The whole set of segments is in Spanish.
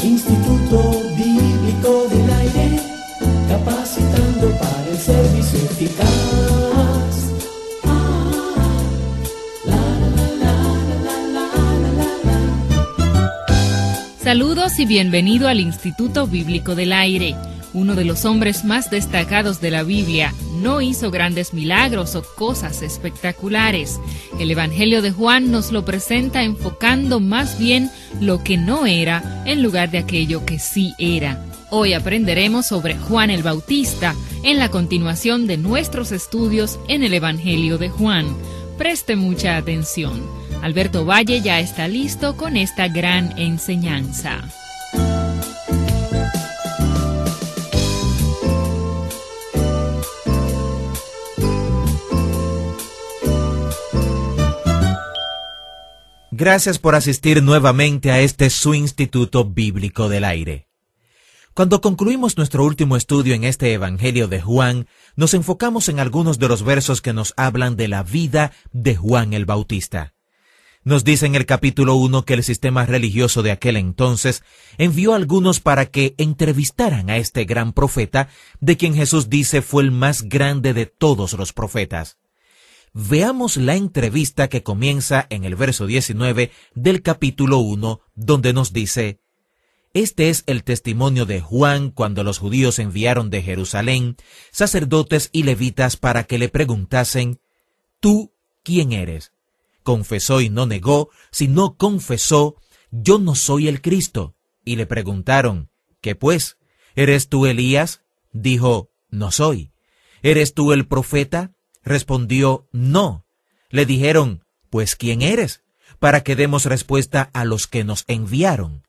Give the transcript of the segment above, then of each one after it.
Instituto Bíblico del Aire, capacitando para el servicio eficaz. Saludos y bienvenido al Instituto Bíblico del Aire. Uno de los hombres más destacados de la Biblia no hizo grandes milagros o cosas espectaculares. El Evangelio de Juan nos lo presenta enfocando más bien lo que no era en lugar de aquello que sí era. Hoy aprenderemos sobre Juan el Bautista en la continuación de nuestros estudios en el Evangelio de Juan. Preste mucha atención. Alberto Valle ya está listo con esta gran enseñanza. Gracias por asistir nuevamente a su Instituto Bíblico del Aire. Cuando concluimos nuestro último estudio en este Evangelio de Juan, nos enfocamos en algunos de los versos que nos hablan de la vida de Juan el Bautista. Nos dice en el capítulo 1 que el sistema religioso de aquel entonces envió a algunos para que entrevistaran a este gran profeta, de quien Jesús dice fue el más grande de todos los profetas. Veamos la entrevista que comienza en el verso 19 del capítulo 1, donde nos dice: Este es el testimonio de Juan cuando los judíos enviaron de Jerusalén sacerdotes y levitas para que le preguntasen: ¿Tú quién eres? Confesó y no negó, sino confesó: Yo no soy el Cristo. Y le preguntaron: ¿Qué pues? ¿Eres tú Elías? Dijo: No soy. ¿Eres tú el profeta? Respondió: No. Le dijeron: Pues ¿quién eres? Para que demos respuesta a los que nos enviaron.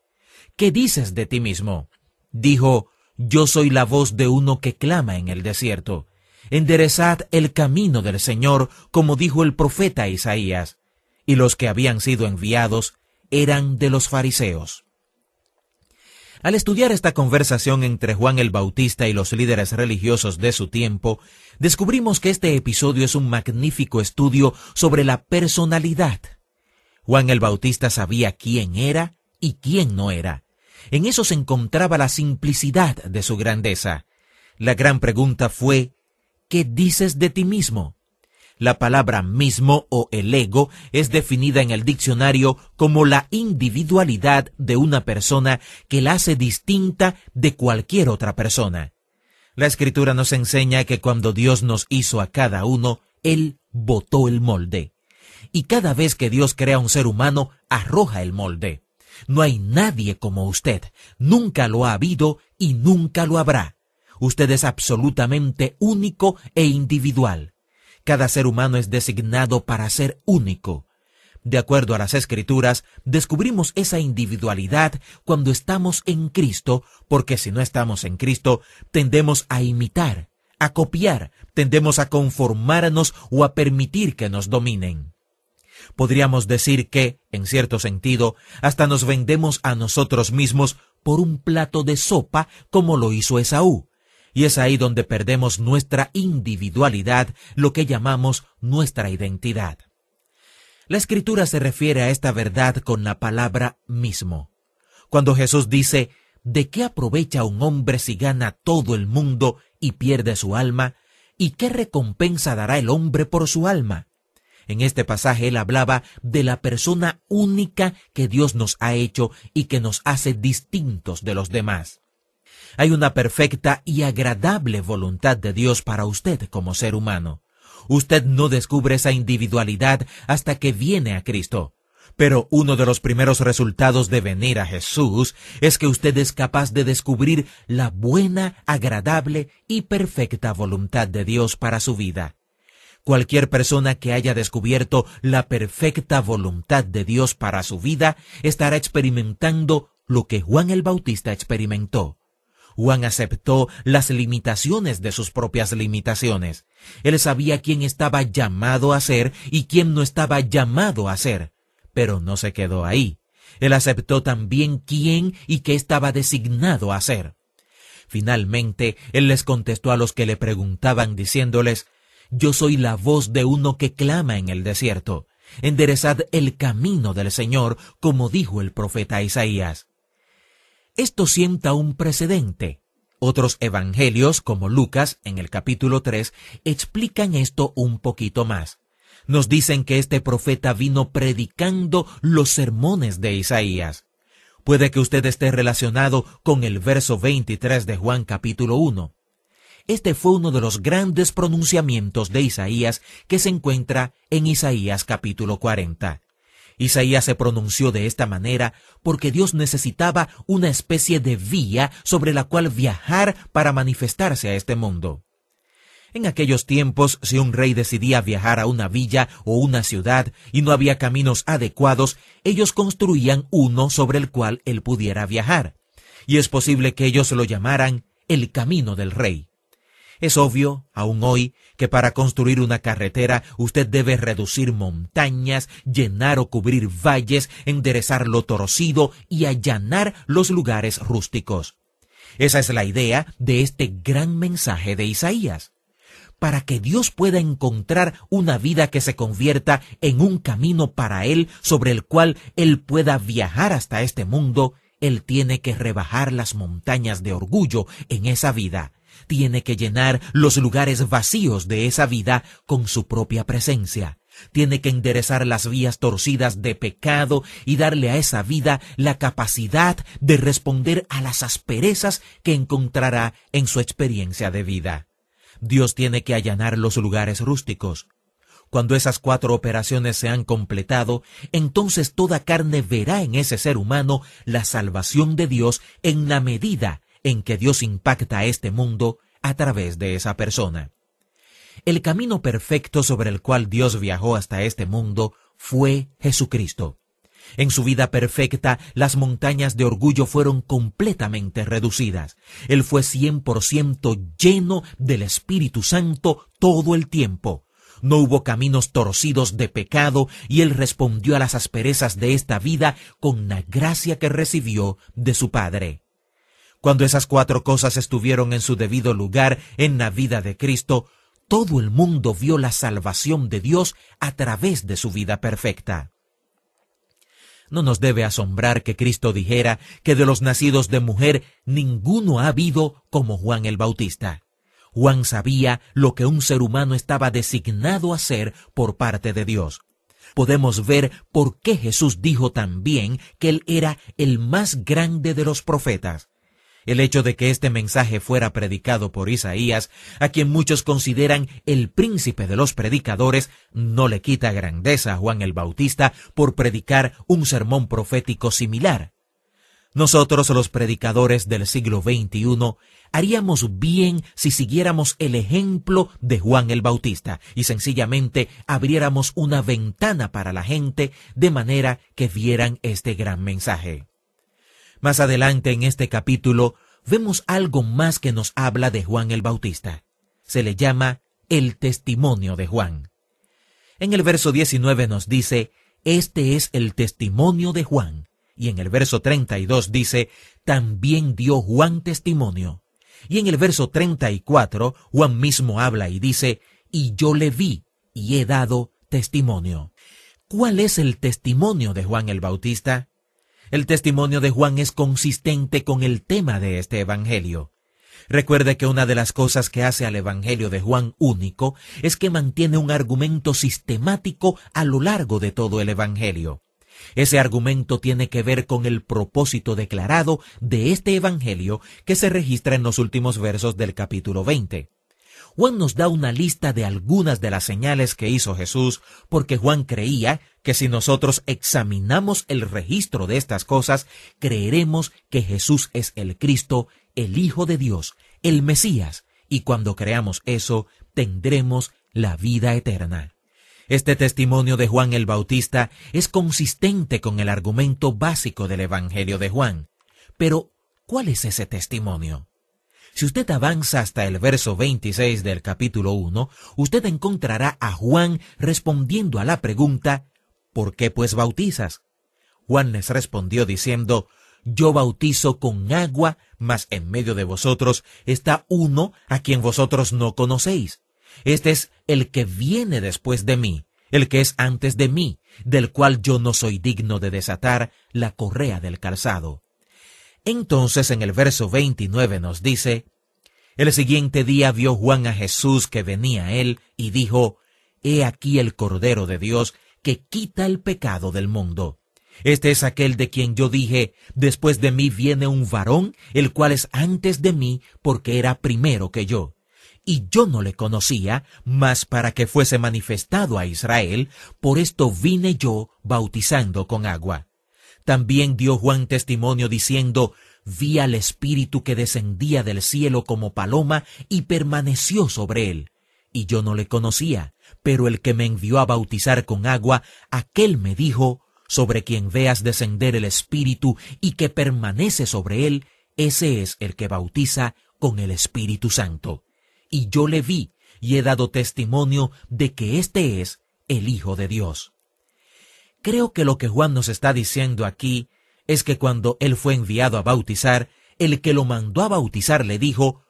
¿Qué dices de ti mismo? Dijo: Yo soy la voz de uno que clama en el desierto. Enderezad el camino del Señor, como dijo el profeta Isaías. Y los que habían sido enviados eran de los fariseos. Al estudiar esta conversación entre Juan el Bautista y los líderes religiosos de su tiempo, descubrimos que este episodio es un magnífico estudio sobre la personalidad. Juan el Bautista sabía quién era y quién no era. En eso se encontraba la simplicidad de su grandeza. La gran pregunta fue: ¿qué dices de ti mismo? La palabra mismo o el ego es definida en el diccionario como la individualidad de una persona que la hace distinta de cualquier otra persona. La Escritura nos enseña que cuando Dios nos hizo a cada uno, Él botó el molde. Y cada vez que Dios crea un ser humano, arroja el molde. No hay nadie como usted, nunca lo ha habido y nunca lo habrá. Usted es absolutamente único e individual. Cada ser humano es designado para ser único. De acuerdo a las Escrituras, descubrimos esa individualidad cuando estamos en Cristo, porque si no estamos en Cristo, tendemos a imitar, a copiar, tendemos a conformarnos o a permitir que nos dominen. Podríamos decir que, en cierto sentido, hasta nos vendemos a nosotros mismos por un plato de sopa, como lo hizo Esaú. Y es ahí donde perdemos nuestra individualidad, lo que llamamos nuestra identidad. La Escritura se refiere a esta verdad con la palabra mismo. Cuando Jesús dice: ¿de qué aprovecha un hombre si gana todo el mundo y pierde su alma? ¿Y qué recompensa dará el hombre por su alma? En este pasaje él hablaba de la persona única que Dios nos ha hecho y que nos hace distintos de los demás. Hay una perfecta y agradable voluntad de Dios para usted como ser humano. Usted no descubre esa individualidad hasta que viene a Cristo. Pero uno de los primeros resultados de venir a Jesús es que usted es capaz de descubrir la buena, agradable y perfecta voluntad de Dios para su vida. Cualquier persona que haya descubierto la perfecta voluntad de Dios para su vida estará experimentando lo que Juan el Bautista experimentó. Juan aceptó las limitaciones de sus propias limitaciones. Él sabía quién estaba llamado a ser y quién no estaba llamado a ser. Pero no se quedó ahí. Él aceptó también quién y qué estaba designado a ser. Finalmente, él les contestó a los que le preguntaban diciéndoles: Yo soy la voz de uno que clama en el desierto. Enderezad el camino del Señor, como dijo el profeta Isaías. Esto sienta un precedente. Otros evangelios, como Lucas, en el capítulo 3, explican esto un poquito más. Nos dicen que este profeta vino predicando los sermones de Isaías. Puede que usted esté relacionado con el verso 23 de Juan capítulo 1. Este fue uno de los grandes pronunciamientos de Isaías que se encuentra en Isaías capítulo 40. Isaías se pronunció de esta manera porque Dios necesitaba una especie de vía sobre la cual viajar para manifestarse a este mundo. En aquellos tiempos, si un rey decidía viajar a una villa o una ciudad y no había caminos adecuados, ellos construían uno sobre el cual él pudiera viajar. Y es posible que ellos lo llamaran el camino del rey. Es obvio, aún hoy, que para construir una carretera usted debe reducir montañas, llenar o cubrir valles, enderezar lo torcido y allanar los lugares rústicos. Esa es la idea de este gran mensaje de Isaías. Para que Dios pueda encontrar una vida que se convierta en un camino para Él sobre el cual Él pueda viajar hasta este mundo, Él tiene que rebajar las montañas de orgullo en esa vida. Tiene que llenar los lugares vacíos de esa vida con su propia presencia. Tiene que enderezar las vías torcidas de pecado y darle a esa vida la capacidad de responder a las asperezas que encontrará en su experiencia de vida. Dios tiene que allanar los lugares rústicos. Cuando esas 4 operaciones se han completado, entonces toda carne verá en ese ser humano la salvación de Dios en la medida en que Dios impacta a este mundo a través de esa persona. El camino perfecto sobre el cual Dios viajó hasta este mundo fue Jesucristo. En su vida perfecta, las montañas de orgullo fueron completamente reducidas. Él fue 100% lleno del Espíritu Santo todo el tiempo. No hubo caminos torcidos de pecado y Él respondió a las asperezas de esta vida con la gracia que recibió de su Padre. Cuando esas 4 cosas estuvieron en su debido lugar en la vida de Cristo, todo el mundo vio la salvación de Dios a través de su vida perfecta. No nos debe asombrar que Cristo dijera que de los nacidos de mujer ninguno ha habido como Juan el Bautista. Juan sabía lo que un ser humano estaba designado a ser por parte de Dios. Podemos ver por qué Jesús dijo también que él era el más grande de los profetas. El hecho de que este mensaje fuera predicado por Isaías, a quien muchos consideran el príncipe de los predicadores, no le quita grandeza a Juan el Bautista por predicar un sermón profético similar. Nosotros, los predicadores del siglo XXI, haríamos bien si siguiéramos el ejemplo de Juan el Bautista y sencillamente abriéramos una ventana para la gente de manera que vieran este gran mensaje. Más adelante en este capítulo vemos algo más que nos habla de Juan el Bautista. Se le llama el testimonio de Juan. En el verso 19 nos dice, este es el testimonio de Juan. Y en el verso 32 dice, también dio Juan testimonio. Y en el verso 34, Juan mismo habla y dice, y yo le vi y he dado testimonio. ¿Cuál es el testimonio de Juan el Bautista? El testimonio de Juan es consistente con el tema de este evangelio. Recuerde que una de las cosas que hace al evangelio de Juan único es que mantiene un argumento sistemático a lo largo de todo el evangelio. Ese argumento tiene que ver con el propósito declarado de este evangelio que se registra en los últimos versos del capítulo 20. Juan nos da una lista de algunas de las señales que hizo Jesús, porque Juan creía que si nosotros examinamos el registro de estas cosas, creeremos que Jesús es el Cristo, el Hijo de Dios, el Mesías, y cuando creamos eso, tendremos la vida eterna. Este testimonio de Juan el Bautista es consistente con el argumento básico del Evangelio de Juan. Pero, ¿cuál es ese testimonio? Si usted avanza hasta el verso 26 del capítulo 1, usted encontrará a Juan respondiendo a la pregunta, ¿por qué pues bautizas? Juan les respondió diciendo, yo bautizo con agua, mas en medio de vosotros está uno a quien vosotros no conocéis. Este es el que viene después de mí, el que es antes de mí, del cual yo no soy digno de desatar la correa del calzado. Entonces en el verso 29 nos dice: el siguiente día vio Juan a Jesús que venía a él y dijo: He aquí el Cordero de Dios que quita el pecado del mundo. Este es aquel de quien yo dije: después de mí viene un varón, el cual es antes de mí, porque era primero que yo. Y yo no le conocía, mas para que fuese manifestado a Israel, por esto vine yo bautizando con agua. También dio Juan testimonio diciendo: vi al Espíritu que descendía del cielo como paloma y permaneció sobre él. Y yo no le conocía, pero el que me envió a bautizar con agua, aquel me dijo: sobre quien veas descender el Espíritu y que permanece sobre él, ese es el que bautiza con el Espíritu Santo. Y yo le vi y he dado testimonio de que este es el Hijo de Dios. Creo que lo que Juan nos está diciendo aquí es que cuando él fue enviado a bautizar, el que lo mandó a bautizar le dijo: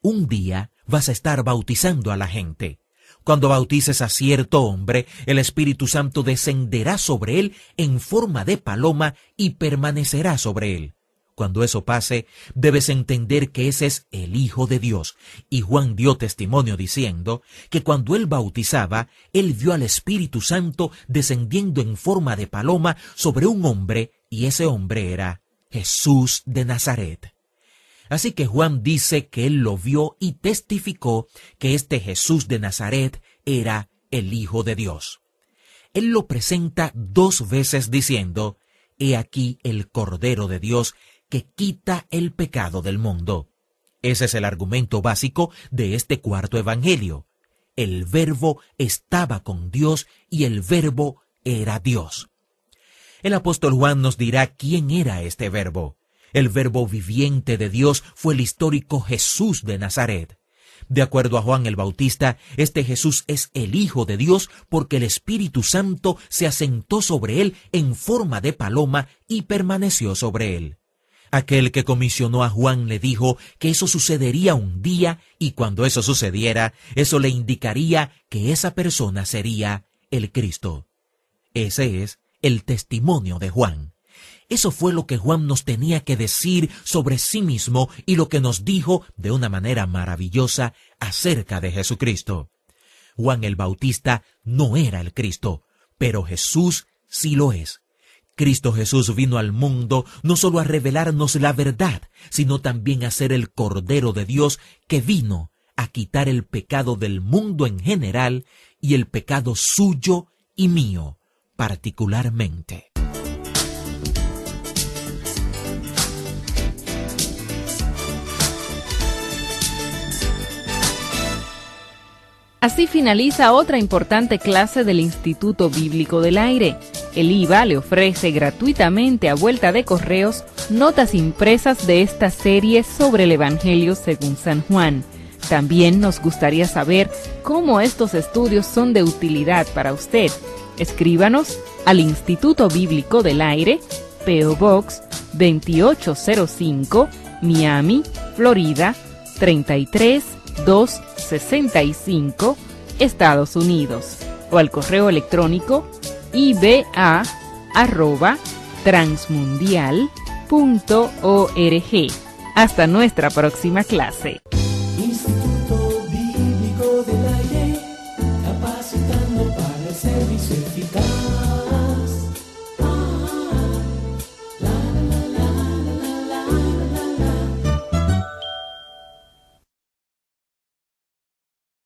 un día vas a estar bautizando a la gente. Cuando bautices a cierto hombre, el Espíritu Santo descenderá sobre él en forma de paloma y permanecerá sobre él. Cuando eso pase, debes entender que ese es el Hijo de Dios. Y Juan dio testimonio diciendo que cuando él bautizaba, él vio al Espíritu Santo descendiendo en forma de paloma sobre un hombre, y ese hombre era Jesús de Nazaret. Así que Juan dice que él lo vio y testificó que este Jesús de Nazaret era el Hijo de Dios. Él lo presenta 2 veces diciendo: He aquí el Cordero de Dios que quita el pecado del mundo. Ese es el argumento básico de este cuarto evangelio. El Verbo estaba con Dios y el Verbo era Dios. El apóstol Juan nos dirá quién era este Verbo. El Verbo viviente de Dios fue el histórico Jesús de Nazaret. De acuerdo a Juan el Bautista, este Jesús es el Hijo de Dios porque el Espíritu Santo se asentó sobre él en forma de paloma y permaneció sobre él. Aquel que comisionó a Juan le dijo que eso sucedería un día, y cuando eso sucediera, eso le indicaría que esa persona sería el Cristo. Ese es el testimonio de Juan. Eso fue lo que Juan nos tenía que decir sobre sí mismo y lo que nos dijo de una manera maravillosa acerca de Jesucristo. Juan el Bautista no era el Cristo, pero Jesús sí lo es. Cristo Jesús vino al mundo no solo a revelarnos la verdad, sino también a ser el Cordero de Dios que vino a quitar el pecado del mundo en general y el pecado suyo y mío particularmente. Así finaliza otra importante clase del Instituto Bíblico del Aire. El IVA le ofrece gratuitamente a vuelta de correos notas impresas de esta serie sobre el Evangelio según San Juan. También nos gustaría saber cómo estos estudios son de utilidad para usted. Escríbanos al Instituto Bíblico del Aire, P.O. Box 2805, Miami, Florida 33265, Estados Unidos, o al correo electrónico iba@transmundial.org. Hasta nuestra próxima clase.